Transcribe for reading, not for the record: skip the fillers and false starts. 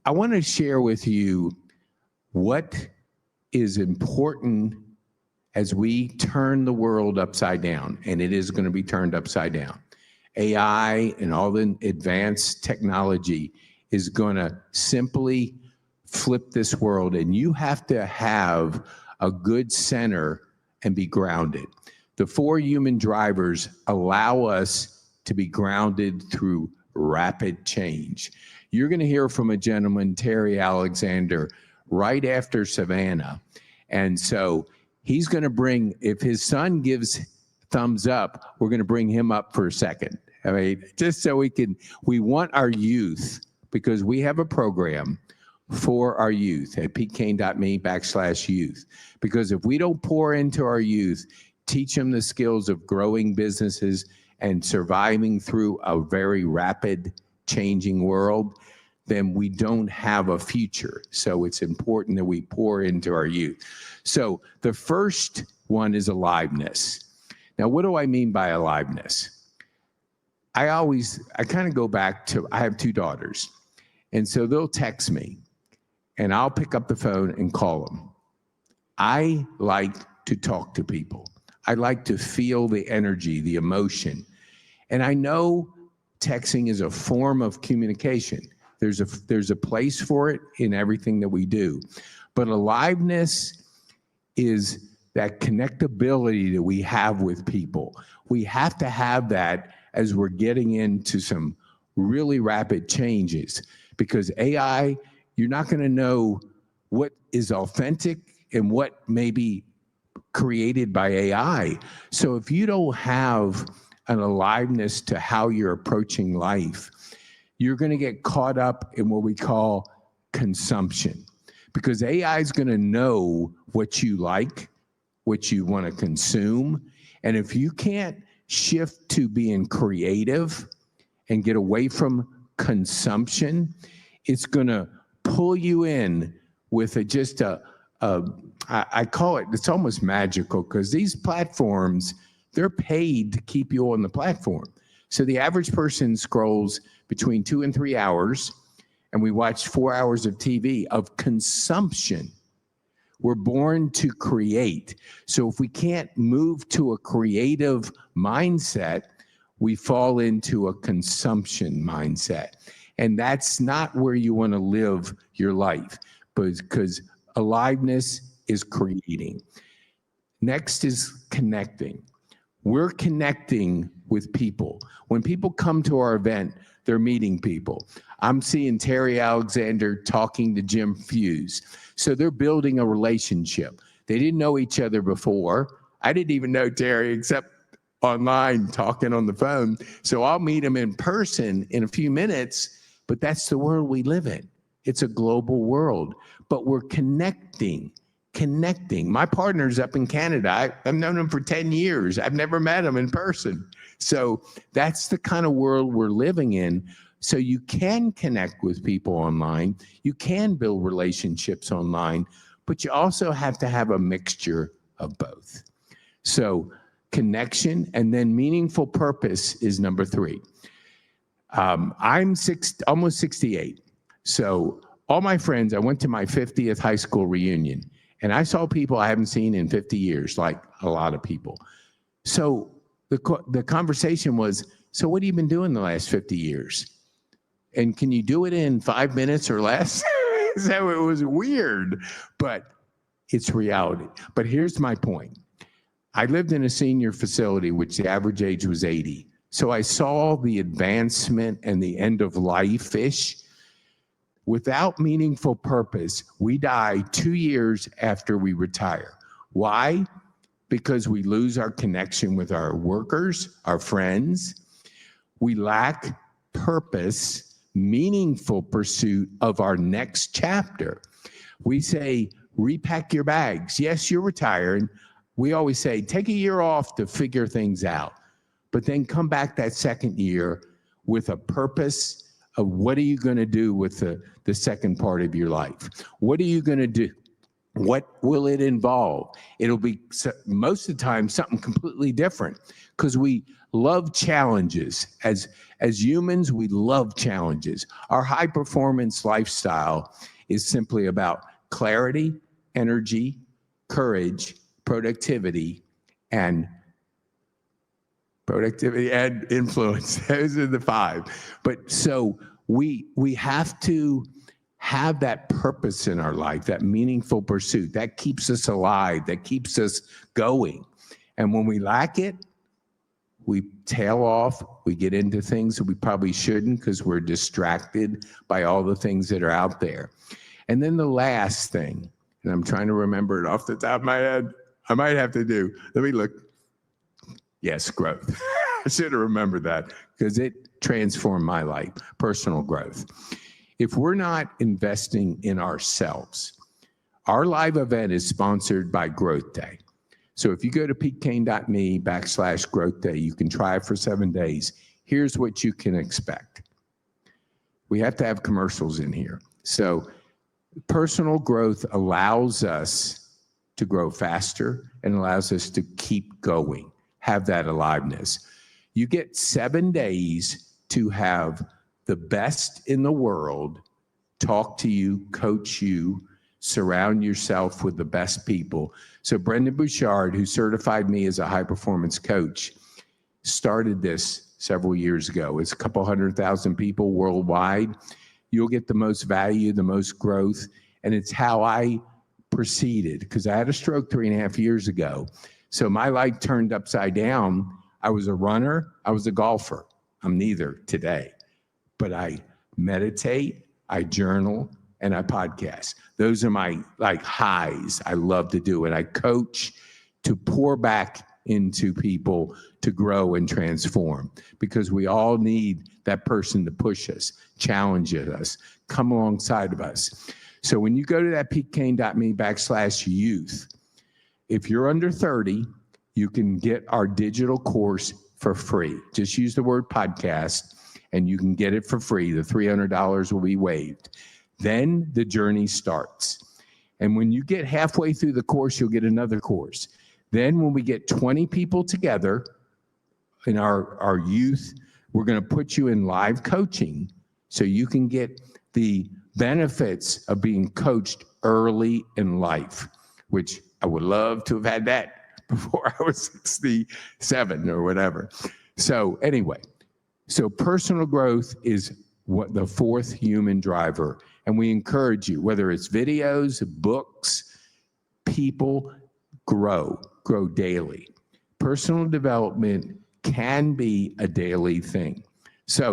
I want to share with you what is important as we turn the world upside down, and it is going to be turned upside down. AI and all the advanced technology is going to simply flip this world, and you have to have a good center and be grounded. The four human drivers allow us to be grounded through rapid change. You're going to hear from a gentleman, Terry Alexander, right after Savannah. And so he's going to bring, if his son gives thumbs up, we're going to bring him up for a second. I mean, just so we want our youth, because we have a program for our youth at PeteKane.me/youth. Because if we don't pour into our youth, teach them the skills of growing businesses and surviving through a very rapid changing world, then we don't have a future. So it's important that we pour into our youth. So the first one is aliveness. Now, what do I mean by aliveness? I kind of go back to, I have two daughters, and so they'll text me, and I'll pick up the phone and call them. I like to talk to people. I like to feel the energy, the emotion. And I know texting is a form of communication. There's a place for it in everything that we do. But aliveness is that connectability that we have with people. We have to have that as we're getting into some really rapid changes, because AI, you're not going to know what is authentic and what may be created by AI. So if you don't have an aliveness to how you're approaching life, you're going to get caught up in what we call consumption, because AI is going to know what you like, what you want to consume. And if you can't shift to being creative and get away from consumption, it's going to pull you in with I call it, it's almost magical, because these platforms, they're paid to keep you on the platform. So the average person scrolls between 2 and 3 hours, and we watch 4 hours of TV of consumption. We're born to create. So if we can't move to a creative mindset, we fall into a consumption mindset. And that's not where you want to live your life, because aliveness is creating. Next is connecting. We're connecting with people. When people come to our event, they're meeting people. I'm seeing Terry Alexander talking to Jim Fuse. So they're building a relationship. They didn't know each other before. I didn't even know Terry except online, talking on the phone. So I'll meet him in person in a few minutes, but that's the world we live in. It's a global world, but we're connecting. My partner's up in Canada. I've known him for 10 years. I've never met him in person. So that's the kind of world we're living in. So you can connect with people online. You can build relationships online, but you also have to have a mixture of both. So connection and then meaningful purpose is number 3. I'm almost 68. So all my friends, I went to my 50th high school reunion, and I saw people I haven't seen in 50 years, like a lot of people. So the conversation was, so what have you been doing the last 50 years? And can you do it in 5 minutes or less? So it was weird, but it's reality. But here's my point. I lived in a senior facility, which the average age was 80. So I saw the advancement and the end of life-ish. Without meaningful purpose, we die 2 years after we retire. Why? Because we lose our connection with our workers, our friends. We lack purpose, meaningful pursuit of our next chapter. We say, repack your bags. Yes, you're retired. We always say, take a year off to figure things out, but then come back that second year with a purpose of what are you going to do with the second part of your life? What are you going to do What will it involve? It'll be most of the time something completely different because we love challenges. As humans, we love challenges. Our high performance lifestyle is simply about clarity, energy, courage, and influence. Those are the five. But so we have to have that purpose in our life, that meaningful pursuit that keeps us alive, that keeps us going. And when we lack it, we tail off, we get into things that we probably shouldn't because we're distracted by all the things that are out there. And then the last thing, and I'm trying to remember it off the top of my head, I might have to do, let me look. Yes, growth. I should have remembered that because it transformed my life, personal growth. If we're not investing in ourselves, our live event is sponsored by Growth Day. So if you go to PeteKane.me/Growth Day, you can try it for 7 days. Here's what you can expect. We have to have commercials in here. So personal growth allows us to grow faster and allows us to keep going, have that aliveness. You get 7 days to have the best in the world talk to you, coach you, surround yourself with the best people. So Brendan Bouchard, who certified me as a high-performance coach, started this several years ago. It's a couple 100,000 people worldwide. You'll get the most value, the most growth, and it's how I proceeded because I had a stroke 3.5 years ago. So my life turned upside down. I was a runner. I was a golfer. I'm neither today. But I meditate, I journal, and I podcast. Those are my highs I love to do. And I coach to pour back into people to grow and transform because we all need that person to push us, challenge us, come alongside of us. So when you go to that PeteKane.me/youth, if you're under 30, you can get our digital course for free. Just use the word podcast and you can get it for free. The $300 will be waived. Then the journey starts. And when you get halfway through the course, you'll get another course. Then when we get 20 people together in our youth, we're going to put you in live coaching so you can get the benefits of being coached early in life, which I would love to have had that before I was 67 or whatever. So anyway, so personal growth is what the fourth human driver. And we encourage you, whether it's videos, books, people, grow daily. Personal development can be a daily thing. So